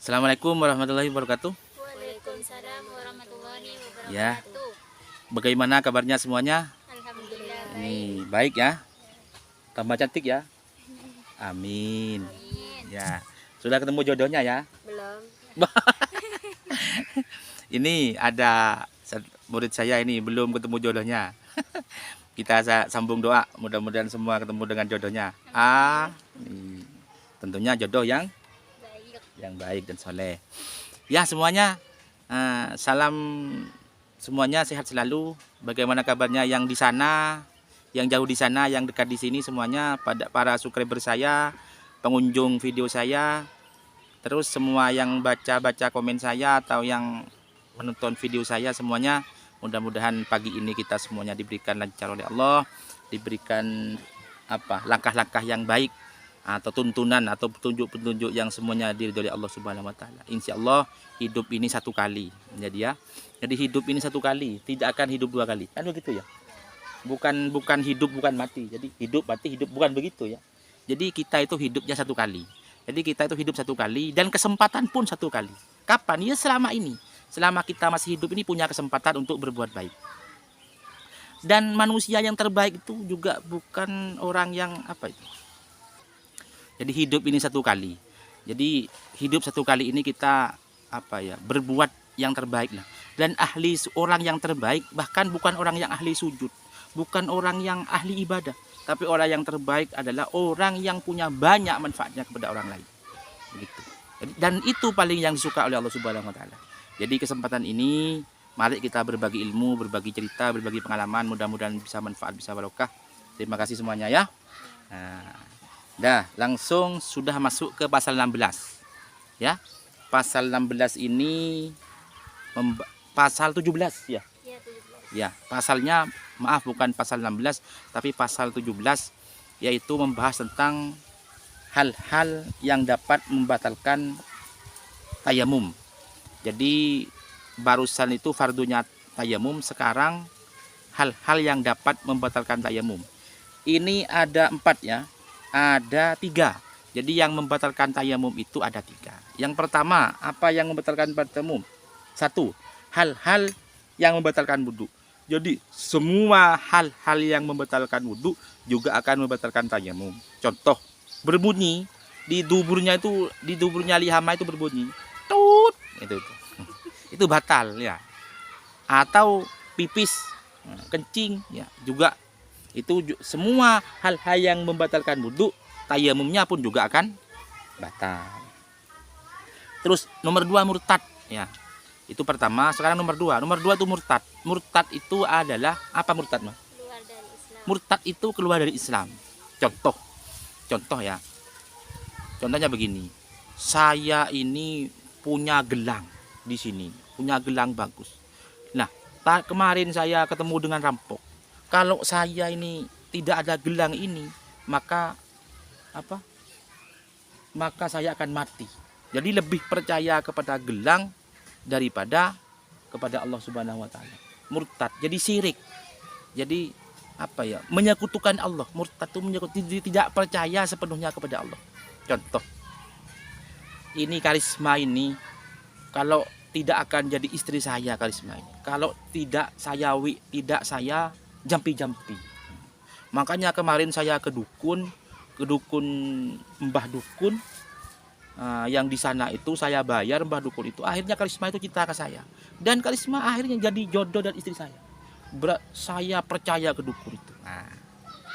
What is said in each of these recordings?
Assalamualaikum warahmatullahi wabarakatuh. Waalaikumsalam warahmatullahi Ya, wabarakatuh. bagaimana kabarnya semuanya? Alhamdulillah baik. Ini baik ya, tambah cantik ya. Amin. Amin. Ya, sudah ketemu jodohnya ya. Belum. Ini ada murid saya ini belum ketemu jodohnya. Kita sambung doa, mudah-mudahan semua ketemu dengan jodohnya. Ini tentunya jodoh yang baik dan soleh. Ya semuanya, salam semuanya sehat selalu. Bagaimana kabarnya yang di sana, yang jauh di sana, yang dekat di sini semuanya, pada para subscriber saya, pengunjung video saya, terus semua yang baca komen saya atau yang menonton video saya semuanya, mudah-mudahan pagi ini kita semuanya diberikan lancar oleh Allah, diberikan langkah-langkah yang baik atau tuntunan atau petunjuk-petunjuk yang semuanya diridhoi Allah Subhanahu wa taala. Insyaallah hidup ini satu kali. Jadi hidup ini satu kali, tidak akan hidup dua kali. Kan begitu ya? Bukan hidup bukan mati. Jadi hidup mati hidup, bukan begitu ya. Jadi kita itu hidupnya satu kali. Jadi kita itu hidup satu kali dan kesempatan pun satu kali. Kapan? Ya selama ini. Selama kita masih hidup ini punya kesempatan untuk berbuat baik. Dan manusia yang terbaik itu juga bukan orang yang Jadi hidup ini satu kali. Jadi hidup satu kali ini kita berbuat yang terbaik lah. Dan orang yang terbaik bahkan bukan orang yang ahli sujud, bukan orang yang ahli ibadah, tapi orang yang terbaik adalah orang yang punya banyak manfaatnya kepada orang lain. Begitu. Dan itu paling yang disuka oleh Allah Subhanahu wa taala. Jadi kesempatan ini mari kita berbagi ilmu, berbagi cerita, berbagi pengalaman, mudah-mudahan bisa manfaat, bisa barokah. Terima kasih semuanya ya. Langsung sudah masuk ke pasal 16. Ya. Pasal 16 ini pasal 17 ya. Ya, 17. Ya, pasalnya bukan pasal 16 tapi pasal 17, yaitu membahas tentang hal-hal yang dapat membatalkan tayamum. Jadi barusan itu fardunya tayamum, sekarang hal-hal yang dapat membatalkan tayamum. Ini ada 4 ya. Ada 3. Jadi yang membatalkan tayamum itu ada 3. Yang pertama, apa yang membatalkan tayamum? 1. Hal-hal yang membatalkan wudhu. Jadi semua hal-hal yang membatalkan wudhu juga akan membatalkan tayamum. Contoh, berbunyi di duburnya lihama itu berbunyi tut, itu batal ya. Atau pipis, kencing ya juga. Itu semua hal-hal yang membatalkan wudhu, tayamumnya pun juga akan batal. Terus nomor 2 murtad ya. Itu pertama, sekarang nomor 2. Nomor 2 itu murtad. Murtad itu adalah apa murtad, Mas? Keluar dari Islam. Murtad itu keluar dari Islam. Contoh ya. Contohnya begini. Saya ini punya gelang di sini, punya gelang bagus. Nah, kemarin saya ketemu dengan rampok. Kalau saya ini tidak ada gelang ini, maka maka saya akan mati. Jadi lebih percaya kepada gelang daripada kepada Allah Subhanahu wa taala. Murtad, jadi syirik. Jadi menyekutukan Allah. Murtad itu tidak percaya sepenuhnya kepada Allah. Contoh, ini Karisma ini kalau tidak akan jadi istri saya, Karisma ini. Kalau tidak saya jampi-jampi. Makanya kemarin saya ke dukun Mbah Dukun, yang di sana itu saya bayar Mbah Dukun itu. Akhirnya Karisma itu cinta ke saya. Dan Karisma akhirnya jadi jodoh dan istri saya. Saya percaya ke dukun itu. Nah,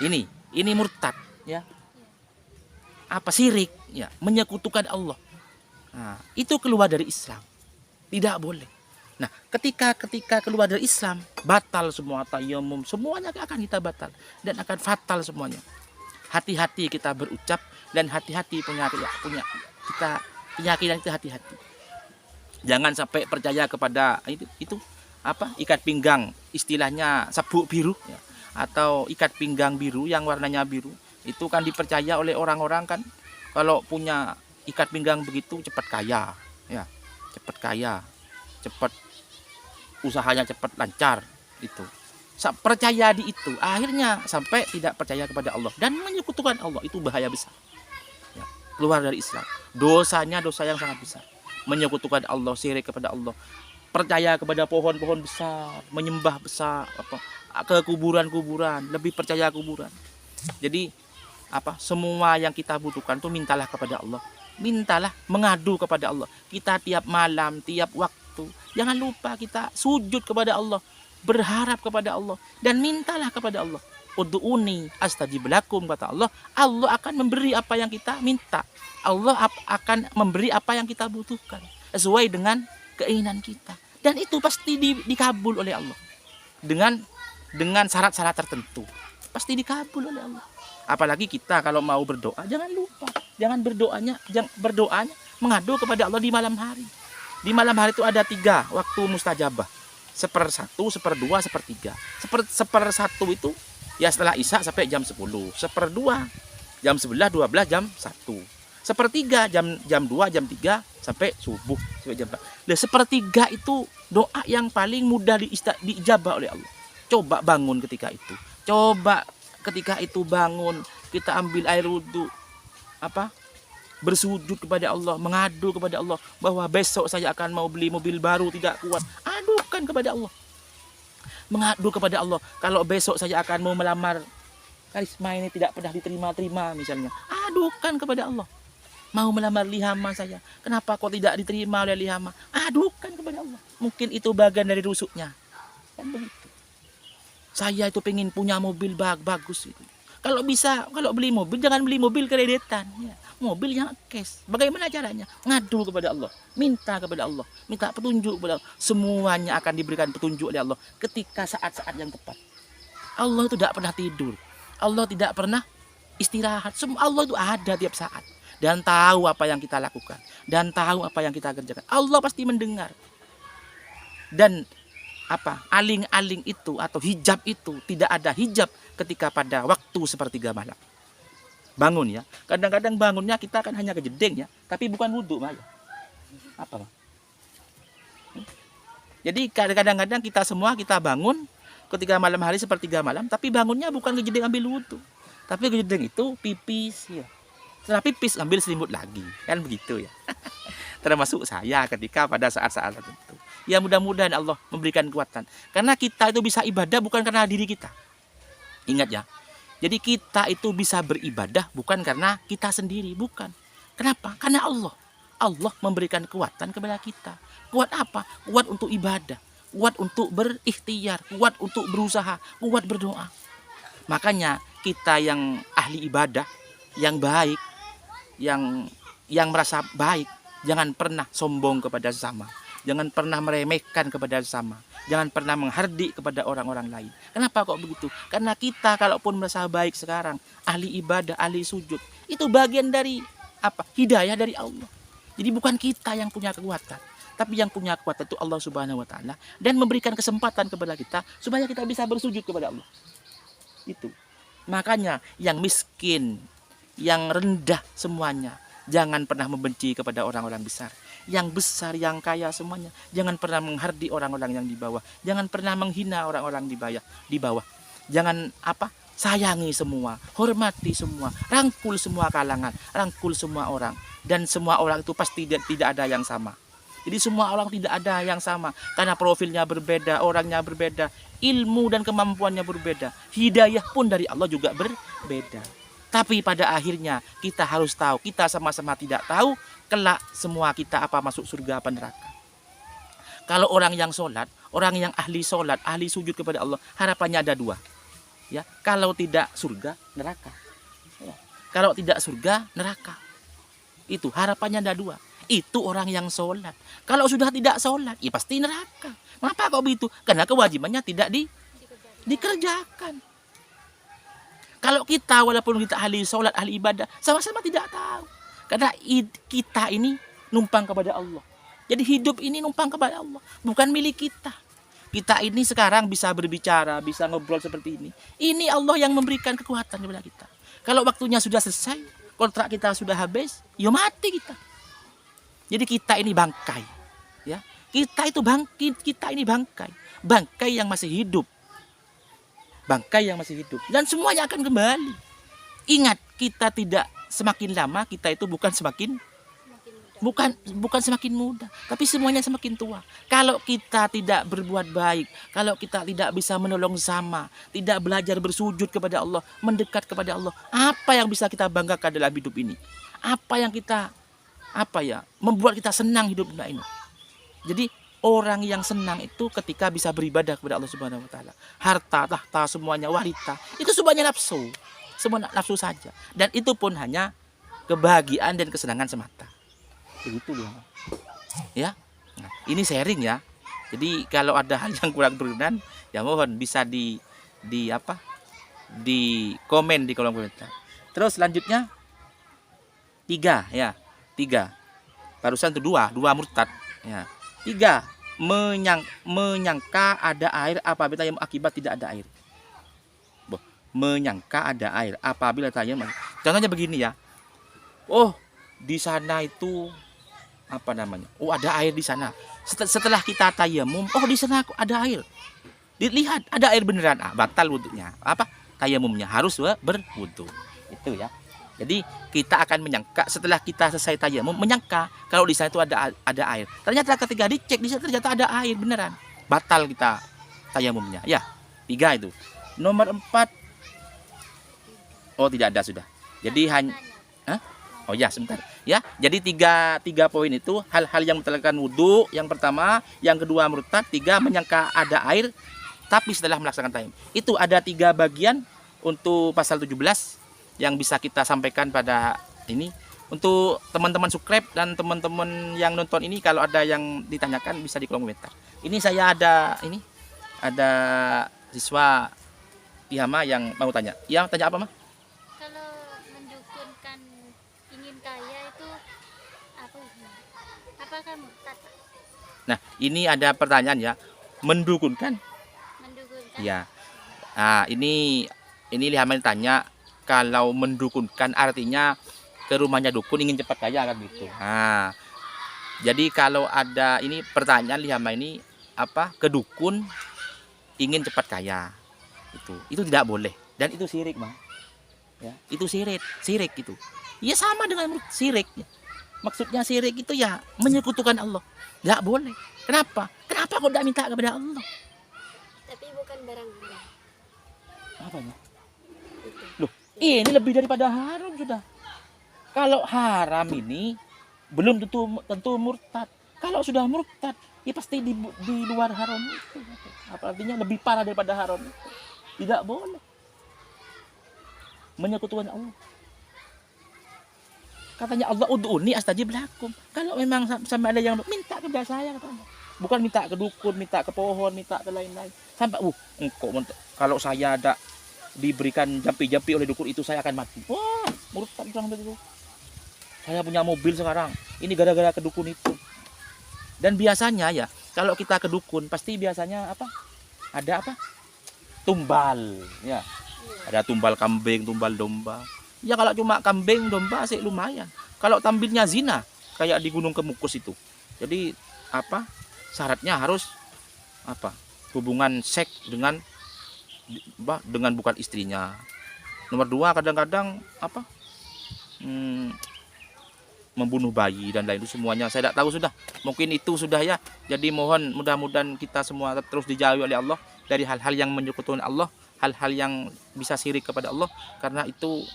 ini murtad ya. Syirik ya, menyekutukan Allah. Nah, itu keluar dari Islam. Tidak boleh. Nah, ketika keluar dari Islam, batal semua tayamum, semuanya akan kita batal dan akan fatal semuanya. Hati-hati kita berucap dan hati-hati punya keyakinan itu hati-hati. Jangan sampai percaya kepada itu ikat pinggang, istilahnya sabuk biru ya, atau ikat pinggang biru yang warnanya biru. Itu kan dipercaya oleh orang-orang kan, kalau punya ikat pinggang begitu cepat kaya ya, cepat usahanya cepat lancar itu. Percaya di itu, akhirnya sampai tidak percaya kepada Allah dan menyekutukan Allah. Itu bahaya besar ya. Keluar dari Islam, dosanya dosa yang sangat besar. menyekutukan Allah, syirik kepada Allah, percaya kepada pohon-pohon besar, menyembah besar, ke kuburan-kuburan, lebih percaya kuburan. Jadi semua yang kita butuhkan tuh mintalah kepada Allah. Mintalah, mengadu kepada Allah. Kita tiap malam, tiap waktu, jangan lupa kita sujud kepada Allah, berharap kepada Allah, dan mintalah kepada Allah. Ud'uni astajib lakum, kata Allah. Allah akan memberi apa yang kita minta. Allah akan memberi apa yang kita butuhkan sesuai dengan keinginan kita. Dan itu pasti dikabul oleh Allah. Dengan syarat-syarat tertentu. Pasti dikabul oleh Allah. Apalagi kita kalau mau berdoa, jangan lupa, berdoanya mengadu kepada Allah di malam hari. Di malam hari itu ada 3 waktu mustajabah. 1/1, 1/2, 1/3. 1/1 itu ya setelah Isya sampai jam 10. 1/2 jam 11, 12, jam 1. 1/3 jam 2, jam 3 sampai subuh, sampai jam 4. Nah, 1/3 itu doa yang paling mudah diijabah oleh Allah. Coba bangun ketika itu. Coba ketika itu bangun, kita ambil air wudhu, bersujud kepada Allah, mengadu kepada Allah bahwa besok saya akan mau beli mobil baru, tidak kuat. Adukan kepada Allah. Mengadu kepada Allah, kalau besok saya akan mau melamar karisma ini tidak pernah diterima misalnya. Adukan kepada Allah. Mau melamar Lihama saya, kenapa kok tidak diterima oleh Lihama? Adukan kepada Allah. Mungkin itu bagian dari rusuknya. Kan begitu. Saya itu pengen punya mobil bagus itu. Kalau beli mobil, jangan beli mobil kreditetan. Ya. Mobil yang cash. Bagaimana caranya? Ngadu kepada Allah. Minta kepada Allah. Minta petunjuk kepada Allah. Semuanya akan diberikan petunjuk oleh Allah ketika saat-saat yang tepat. Allah itu tidak pernah tidur. Allah tidak pernah istirahat. Allah itu ada tiap saat. Dan tahu apa yang kita lakukan. Dan tahu apa yang kita kerjakan. Allah pasti mendengar. Dan aling-aling itu atau hijab itu tidak ada hijab ketika pada waktu 1/3 malam. Bangun ya. Kadang-kadang bangunnya kita kan hanya kejedeng ya, tapi bukan wudhu malah. Jadi kadang-kadang kita semua kita bangun ketika malam hari 1/3 malam, tapi bangunnya bukan kejedeng ambil wudhu. Tapi kejedeng itu pipis ya. Setelah pipis ambil selimut lagi. Kan begitu ya. Termasuk saya ketika pada saat-saat tertentu. Ya mudah-mudahan Allah memberikan kekuatan. Karena kita itu bisa ibadah bukan karena diri kita. Ingat ya. Jadi kita itu bisa beribadah bukan karena kita sendiri. Bukan. Kenapa? Karena Allah. Allah memberikan kekuatan kepada kita. Kuat apa? Kuat untuk ibadah. Kuat untuk berikhtiar. Kuat untuk berusaha. Kuat berdoa. Makanya kita yang ahli ibadah, yang baik, yang merasa baik, jangan pernah sombong kepada sesama. Jangan pernah meremehkan kepada sesama. Jangan pernah menghardik kepada orang-orang lain. Kenapa kok begitu? Karena kita kalaupun merasa baik sekarang, ahli ibadah, ahli sujud, itu bagian dari hidayah dari Allah. Jadi bukan kita yang punya kekuatan, tapi yang punya kekuatan itu Allah Subhanahu wa taala, dan memberikan kesempatan kepada kita supaya kita bisa bersujud kepada Allah. Itu. Makanya yang miskin, yang rendah semuanya, jangan pernah membenci kepada orang-orang besar. Yang besar, yang kaya semuanya, jangan pernah menghardik orang-orang yang di bawah. Jangan pernah menghina orang-orang di bawah. Jangan sayangi semua, hormati semua, rangkul semua kalangan, rangkul semua orang. Dan semua orang itu pasti tidak ada yang sama. Jadi semua orang tidak ada yang sama. Karena profilnya berbeda, orangnya berbeda, ilmu dan kemampuannya berbeda. Hidayah pun dari Allah juga berbeda. Tapi pada akhirnya kita harus tahu, kita sama-sama tidak tahu kelak semua kita masuk surga apa neraka. Kalau orang yang sholat, orang yang ahli sholat, ahli sujud kepada Allah, harapannya ada 2. Ya, kalau tidak surga, neraka. Ya. Kalau tidak surga, neraka. Itu harapannya ada 2. Itu orang yang sholat. Kalau sudah tidak sholat, ya pasti neraka. Kenapa kok begitu? Karena kewajibannya tidak dikerjakan. Kalau kita walaupun kita ahli sholat, ahli ibadah, sama-sama tidak tahu. Karena kita ini numpang kepada Allah. Jadi hidup ini numpang kepada Allah, bukan milik kita. Kita ini sekarang bisa berbicara, bisa ngobrol seperti ini. Ini Allah yang memberikan kekuatan kepada kita. Kalau waktunya sudah selesai, kontrak kita sudah habis, ya mati kita. Jadi kita ini bangkai. Ya, kita itu bangkit, kita ini bangkai. Bangkai yang masih hidup. Bangkai yang masih hidup. Dan semuanya akan kembali. Ingat, kita tidak semakin lama, kita itu bukan semakin bukan semakin muda, tapi semuanya semakin tua. Kalau kita tidak berbuat baik, kalau kita tidak bisa menolong sama, tidak belajar bersujud kepada Allah, mendekat kepada Allah, apa yang bisa kita banggakan dalam hidup ini? Apa yang kita membuat kita senang hidup dunia ini? Jadi orang yang senang itu ketika bisa beribadah kepada Allah Subhanahu wa taala. Harta, tahta, semuanya wanita, itu semuanya nafsu. Semua nafsu saja. Dan itu pun hanya kebahagiaan dan kesenangan semata. Begitu ya. Nah, ini sharing ya. Jadi kalau ada hal yang kurang berkenan, ya mohon bisa di komen di kolom komentar. Terus selanjutnya 3 ya. 3. Barusan itu 2 murtad ya. 3 menyangka ada air apabila tayamum akibat tidak ada air. Menyangka ada air apabila tayamum. Contohnya begini ya. Oh, di sana itu Oh, ada air di sana. Setelah kita tayamum, oh di sana ada air. Dilihat ada air beneran, batal wudunya. Tayamumnya harus berwudu. Itu ya. Jadi kita akan menyangka setelah kita selesai tayamum, menyangka kalau di sana itu ada air. Ternyata ketika dicek di sana ternyata ada air beneran. Batal kita tayamumnya. Ya, 3 itu. Nomor 4. Oh, tidak ada sudah. Jadi hanya Oh ya, sebentar. Ya, jadi tiga poin itu hal-hal yang membatalkan wudu. Yang pertama, yang kedua murtad, 3 menyangka ada air tapi setelah melaksanakan tayamum. Itu ada 3 bagian untuk pasal 17 yang bisa kita sampaikan pada ini. Untuk teman-teman subscribe dan teman-teman yang nonton ini, kalau ada yang ditanyakan bisa di kolom komentar. Ini saya ada siswa Ihama yang mau tanya. Ya, tanya apa, Mah? Kalau mendukunkan ingin kaya itu apakah murtad? Nah, ini ada pertanyaan ya. Mendukunkan? Mendukunkan. Ya. Nah, ini Ihama tanya, kalau mendukunkan artinya ke rumahnya dukun ingin cepat kaya kan gitu. Nah, jadi kalau ada ini pertanyaan Ihama ini ke dukun ingin cepat kaya. Itu tidak boleh dan itu syirik, Mah. Ya, itu syirik itu. Ya sama dengan syirik. Maksudnya syirik itu ya menyekutukan Allah. Tidak boleh. Kenapa kok tidak minta kepada Allah? Tapi bukan barang haram. Apanya? Loh, ini lebih daripada haram sudah. Kalau haram ini belum tentu murtad. Kalau sudah murtad, ya pasti di luar haram itu. Artinya lebih parah daripada haram itu. Tidak boleh menyekutukan Allah. Katanya Allah, ud'uni astajib lakum. Kalau memang sampai ada yang minta kepada saya, katanya. Bukan minta ke dukun, minta ke pohon, minta ke lain-lain. Sampai kalau saya ada diberikan jampi-jampi oleh dukun itu saya akan mati. Wah, murtad bilang begitu. Saya punya mobil sekarang. Ini gara-gara ke dukun itu. Dan biasanya ya, kalau kita ke dukun pasti biasanya ada tumbal, ya. Ada tumbal kambing, tumbal domba. Ya kalau cuma kambing, domba sih lumayan. Kalau tampilnya zina, kayak di Gunung Kemukus itu. Jadi syaratnya harus hubungan seks dengan bukan istrinya. Nomor 2 kadang-kadang membunuh bayi dan lain itu semuanya saya tidak tahu sudah. Mungkin itu sudah ya. Jadi mohon mudah-mudahan kita semua terus dijauhi oleh Allah dari hal-hal yang menyekutukan Allah, hal-hal yang bisa syirik kepada Allah, karena itu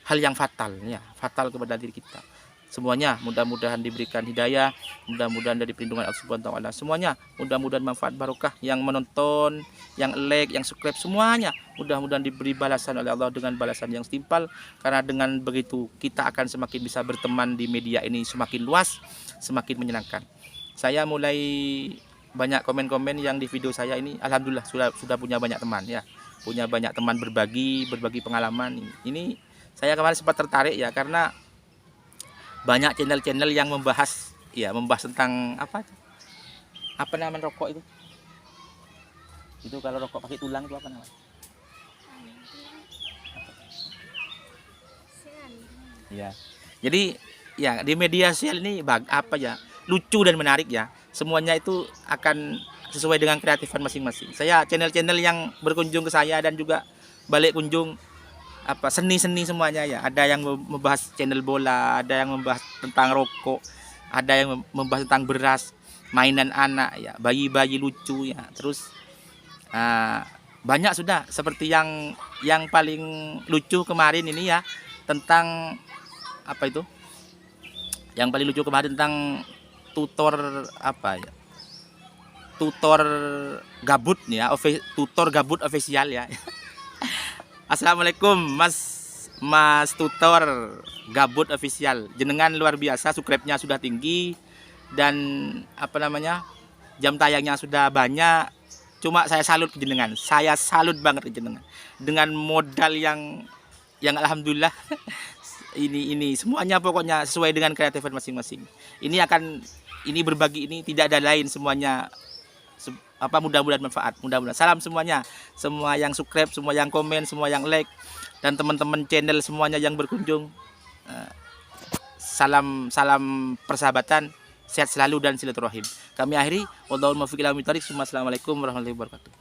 hal yang fatal ya, fatal kepada diri kita. Semuanya mudah-mudahan diberikan hidayah, mudah-mudahan dari perlindungan Allah Subhanahu wa taala. Semuanya mudah-mudahan manfaat barokah, yang menonton, yang like, yang subscribe semuanya mudah-mudahan diberi balasan oleh Allah dengan balasan yang setimpal, karena dengan begitu kita akan semakin bisa berteman di media ini semakin luas, semakin menyenangkan. Saya mulai banyak komen-komen yang di video saya ini, alhamdulillah sudah punya banyak teman ya. Punya banyak teman berbagi pengalaman. Ini saya kemarin sempat tertarik ya, karena banyak channel-channel yang membahas tentang apa namanya rokok itu. Itu kalau rokok pakai tulang itu apa namanya? Ya. Jadi ya di media sosial ini lucu dan menarik ya. Semuanya itu akan sesuai dengan kreatifan masing-masing. Saya channel-channel yang berkunjung ke saya dan juga balik kunjung apa seni-seni semuanya ya. Ada yang membahas channel bola, ada yang membahas tentang rokok, ada yang membahas tentang beras, mainan anak ya, bayi-bayi lucu ya. Terus banyak sudah, seperti yang paling lucu kemarin ini ya, tentang apa itu? Yang paling lucu kemarin tentang tutor apa ya? Tutor gabut ya, tutor gabut official ya. Assalamualaikum Mas tutor gabut official. Jenengan luar biasa, subscribe-nya sudah tinggi dan apa namanya? Jam tayangnya sudah banyak. Cuma saya salut ke jenengan. Saya salut banget ke jenengan. Dengan modal yang alhamdulillah ini semuanya pokoknya sesuai dengan kreatifan masing-masing. Ini berbagi ini tidak ada lain, semuanya mudah-mudahan manfaat, mudah-mudahan. Salam semuanya, semua yang subscribe, semua yang komen, semua yang like, dan teman-teman channel semuanya yang berkunjung. Salam persahabatan, sehat selalu dan silaturahim. Kami akhiri, wallahul muwaffiq ila aqwamit thoriq. Assalamualaikum warahmatullahi wabarakatuh.